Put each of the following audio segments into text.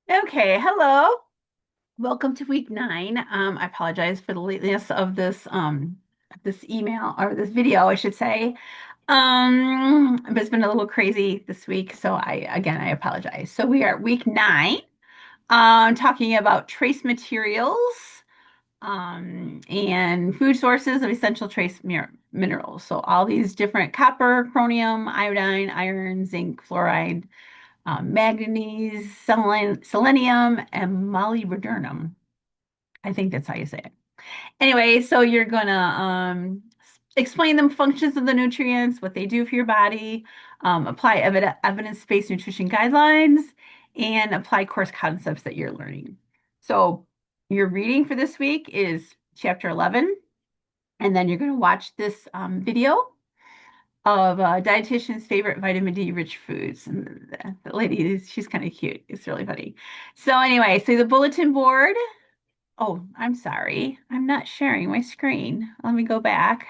Okay, hello. Welcome to week 9. I apologize for the lateness of this email or this video, I should say. But it's been a little crazy this week, so I apologize. So we are at week 9, talking about trace materials, and food sources of essential trace minerals. So all these different copper, chromium, iodine, iron, zinc, fluoride, manganese, selenium, and molybdenum. I think that's how you say it. Anyway, so you're gonna explain the functions of the nutrients, what they do for your body, apply evidence-based nutrition guidelines, and apply course concepts that you're learning. So your reading for this week is chapter 11, and then you're going to watch this video of a dietitian's favorite vitamin D rich foods. And the lady, she's kind of cute. It's really funny. So anyway, so the bulletin board. Oh, I'm sorry. I'm not sharing my screen. Let me go back.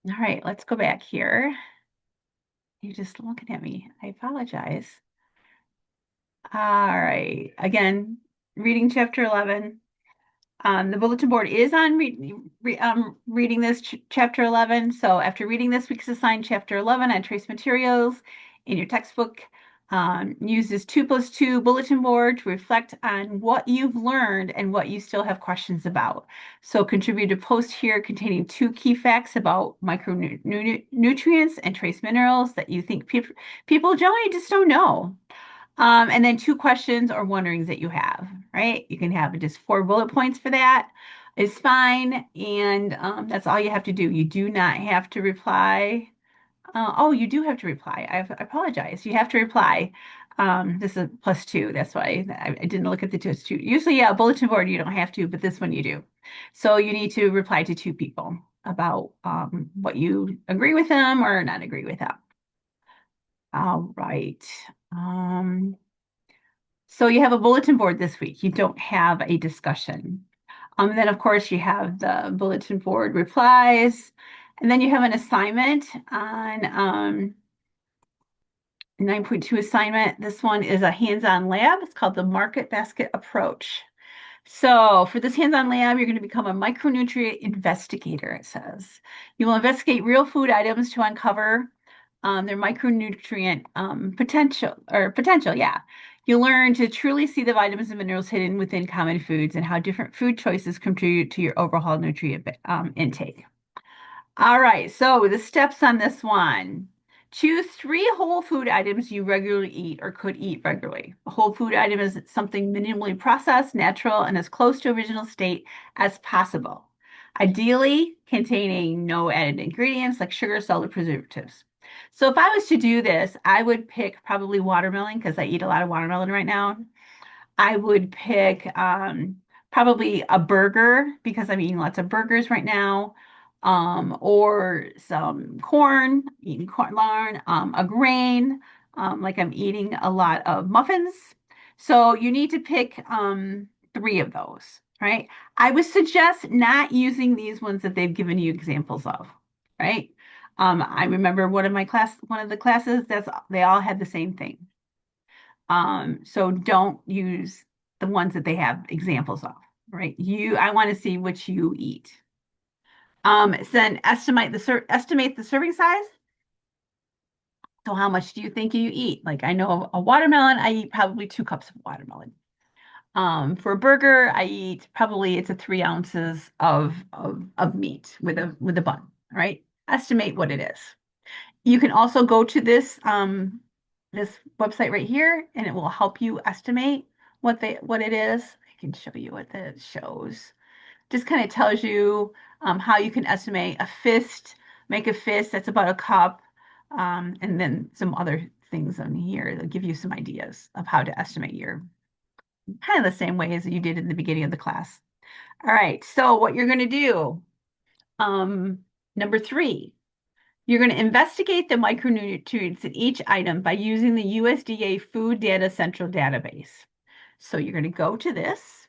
All right, let's go back here. You're just looking at me. I apologize. All right. Again, reading chapter 11. The bulletin board is on reading this chapter 11. So after reading this week's assigned chapter 11 on trace materials in your textbook, use this 2+2 bulletin board to reflect on what you've learned and what you still have questions about. So contribute a post here containing 2 key facts about micronutrients and trace minerals that you think people generally just don't know. And then 2 questions or wonderings that you have, right? You can have just 4 bullet points for that. Is fine. And that's all you have to do. You do not have to reply. Oh, you do have to reply. I apologize. You have to reply. This is +2. That's why I didn't look at the +2. Usually, yeah, bulletin board, you don't have to, but this one you do. So you need to reply to 2 people about what you agree with them or not agree with them. All right. Um, so you have a bulletin board this week. You don't have a discussion. Then, of course, you have the bulletin board replies. And then you have an assignment on 9.2 assignment. This one is a hands-on lab. It's called the Market Basket Approach. So for this hands-on lab, you're going to become a micronutrient investigator, it says. You will investigate real food items to uncover their micronutrient potential, yeah. You'll learn to truly see the vitamins and minerals hidden within common foods and how different food choices contribute to your overall nutrient intake. All right, so the steps on this one. Choose 3 whole food items you regularly eat or could eat regularly. A whole food item is something minimally processed, natural, and as close to original state as possible. Ideally, containing no added ingredients like sugar, salt, or preservatives. So if I was to do this, I would pick probably watermelon because I eat a lot of watermelon right now. I would pick probably a burger because I'm eating lots of burgers right now, or some corn, eating corn, a grain, like I'm eating a lot of muffins. So you need to pick 3 of those, right? I would suggest not using these ones that they've given you examples of, right? I remember one of the classes that's they all had the same thing. So don't use the ones that they have examples of, right? I want to see what you eat. Then estimate the serving size. So how much do you think you eat? Like I know a watermelon, I eat probably 2 cups of watermelon. For a burger, I eat probably it's a 3 ounces of meat with a bun, right? Estimate what it is. You can also go to this website right here, and it will help you estimate what it is. I can show you what that shows. Just kind of tells you how you can estimate a fist, make a fist, that's about a cup, and then some other things on here that give you some ideas of how to estimate your kind of the same way as you did in the beginning of the class. All right, so what you're going to do, number 3. You're going to investigate the micronutrients in each item by using the USDA Food Data Central Database. So you're going to go to this,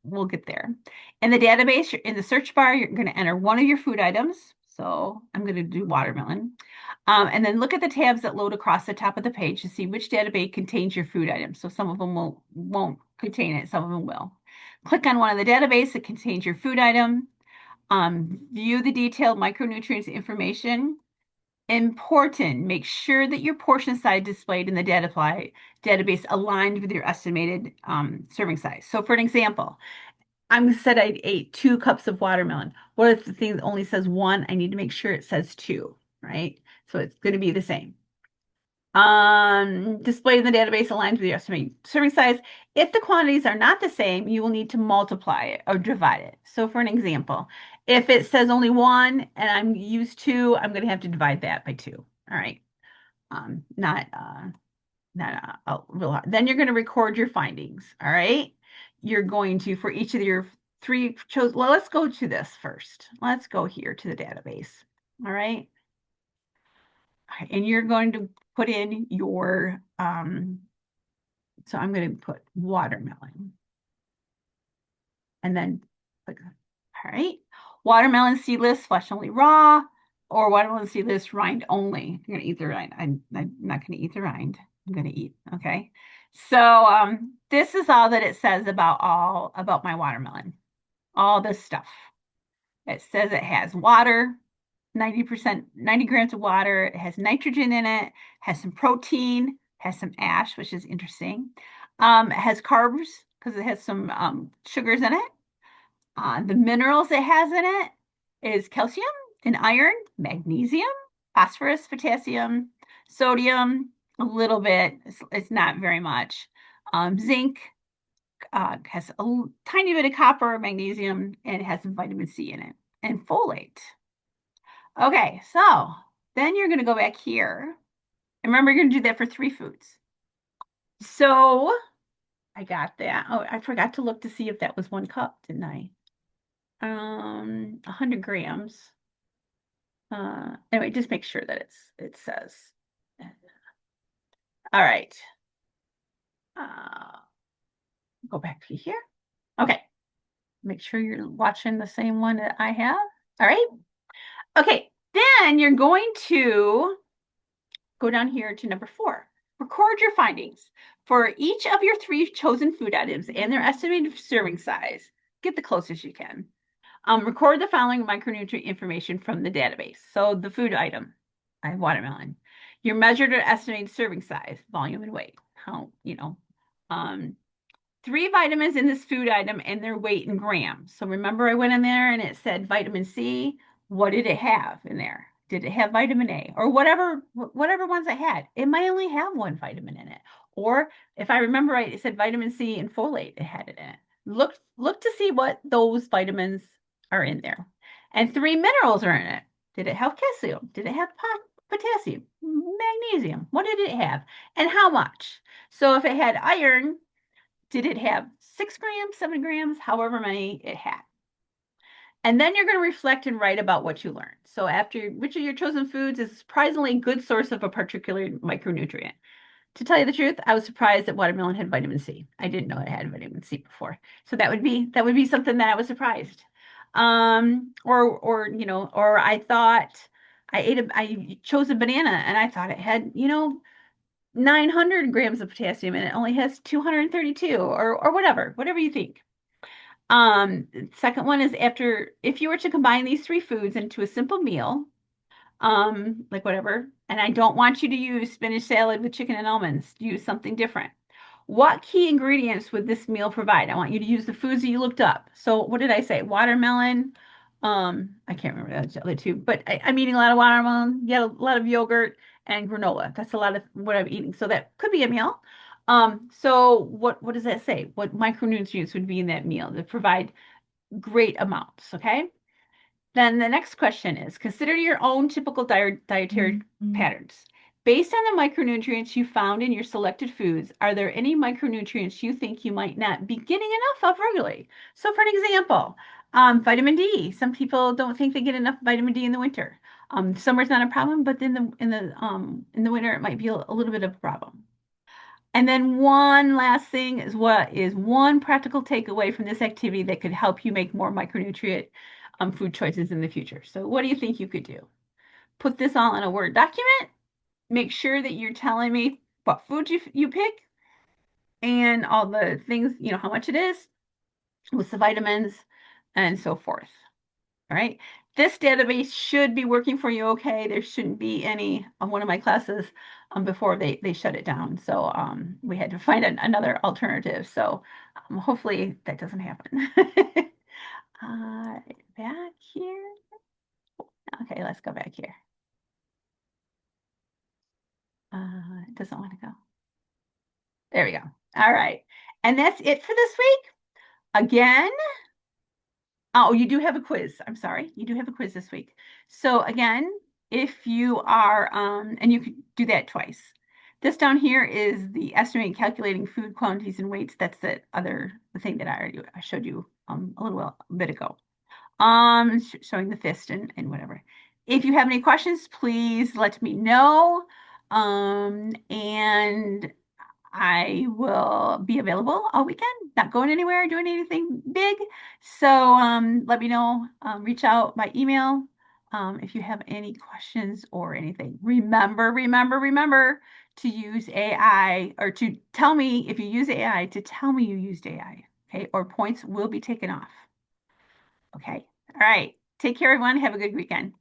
we'll get there. In the database, in the search bar, you're going to enter one of your food items. So I'm going to do watermelon. And then look at the tabs that load across the top of the page to see which database contains your food items. So some of them won't contain it, some of them will. Click on one of the database that contains your food item. View the detailed micronutrients information. Important, make sure that your portion size displayed in the database aligned with your estimated serving size. So for an example, I'm said I ate 2 cups of watermelon. What if the thing only says one? I need to make sure it says two, right? So it's going to be the same. Displayed in the database aligns with your estimated serving size. If the quantities are not the same, you will need to multiply it or divide it. So for an example, if it says only one and I'm used two, I'm going to have to divide that by two. All right. Not real hard. Then you're going to record your findings. All right. You're going to, for each of your three chose, well, let's go to this first. Let's go here to the database. All right. And you're going to put in your, so I'm going to put watermelon and then click, all right. Watermelon seedless, flesh only raw, or watermelon seedless, rind only. I'm going to eat the rind. I'm not going to eat the rind. I'm going to eat. Okay. So this is all that it says about my watermelon. All this stuff. It says it has water, 90%, 90 grams of water. It has nitrogen in it, has some protein, has some ash, which is interesting. It has carbs because it has some sugars in it. The minerals it has in it is calcium and iron, magnesium, phosphorus, potassium, sodium, a little bit. It's not very much. Zinc has a tiny bit of copper, magnesium, and it has some vitamin C in it, and folate. Okay, so then you're going to go back here. And remember, you're going to do that for 3 foods. So I got that. Oh, I forgot to look to see if that was 1 cup, didn't I? 100 grams. Anyway, just make sure that it says. All right. Go back to here. Okay. Make sure you're watching the same one that I have. All right. Okay. Then you're going to go down here to number 4. Record your findings. For each of your 3 chosen food items and their estimated serving size, get the closest you can. Record the following micronutrient information from the database. So the food item, I have watermelon. Your measured or estimated serving size, volume and weight. How, 3 vitamins in this food item and their weight in grams. So remember I went in there and it said vitamin C. What did it have in there? Did it have vitamin A or whatever ones I had? It might only have 1 vitamin in it. Or if I remember right, it said vitamin C and folate, it had it in it. Look to see what those vitamins are in there. And 3 minerals are in it. Did it have calcium? Did it have potassium? Magnesium? What did it have? And how much? So if it had iron, did it have 6 grams, 7 grams, however many it had? And then you're going to reflect and write about what you learned. So after which of your chosen foods is a surprisingly good source of a particular micronutrient? To tell you the truth, I was surprised that watermelon had vitamin C. I didn't know it had vitamin C before. So that would be something that I was surprised. Or I thought I chose a banana and I thought it had, 900 grams of potassium and it only has 232 or whatever you think. Second one is if you were to combine these 3 foods into a simple meal, like whatever, and I don't want you to use spinach salad with chicken and almonds, use something different. What key ingredients would this meal provide? I want you to use the foods that you looked up. So what did I say? Watermelon. I can't remember the other 2, but I'm eating a lot of watermelon, a lot of yogurt and granola. That's a lot of what I'm eating. So that could be a meal. So what does that say? What micronutrients would be in that meal that provide great amounts? Okay. Then the next question is consider your own typical dietary patterns. Based on the micronutrients you found in your selected foods, are there any micronutrients you think you might not be getting enough of regularly? So for an example, vitamin D. Some people don't think they get enough vitamin D in the winter. Summer's not a problem, but in the winter it might be a little bit of a problem. And then one last thing is what is one practical takeaway from this activity that could help you make more micronutrient food choices in the future. So what do you think you could do? Put this all in a Word document. Make sure that you're telling me what food you pick and all the things, how much it is, with the vitamins and so forth. All right. This database should be working for you okay. There shouldn't be any on one of my classes before they shut it down. So we had to find another alternative. So hopefully that doesn't happen. Back here. Okay, let's go back here. It doesn't want to go. There we go. All right. And that's it for this week. Again, oh, you do have a quiz. I'm sorry. You do have a quiz this week. So again, if you are, and you can do that twice. This down here is the estimating calculating food quantities and weights. That's the thing that I showed you a bit ago. Showing the fist and whatever. If you have any questions, please let me know. And I will be available all weekend, not going anywhere, doing anything big. So let me know. Reach out by email if you have any questions or anything. Remember to use AI or to tell me if you use AI to tell me you used AI. Okay, or points will be taken off. Okay. All right. Take care, everyone. Have a good weekend.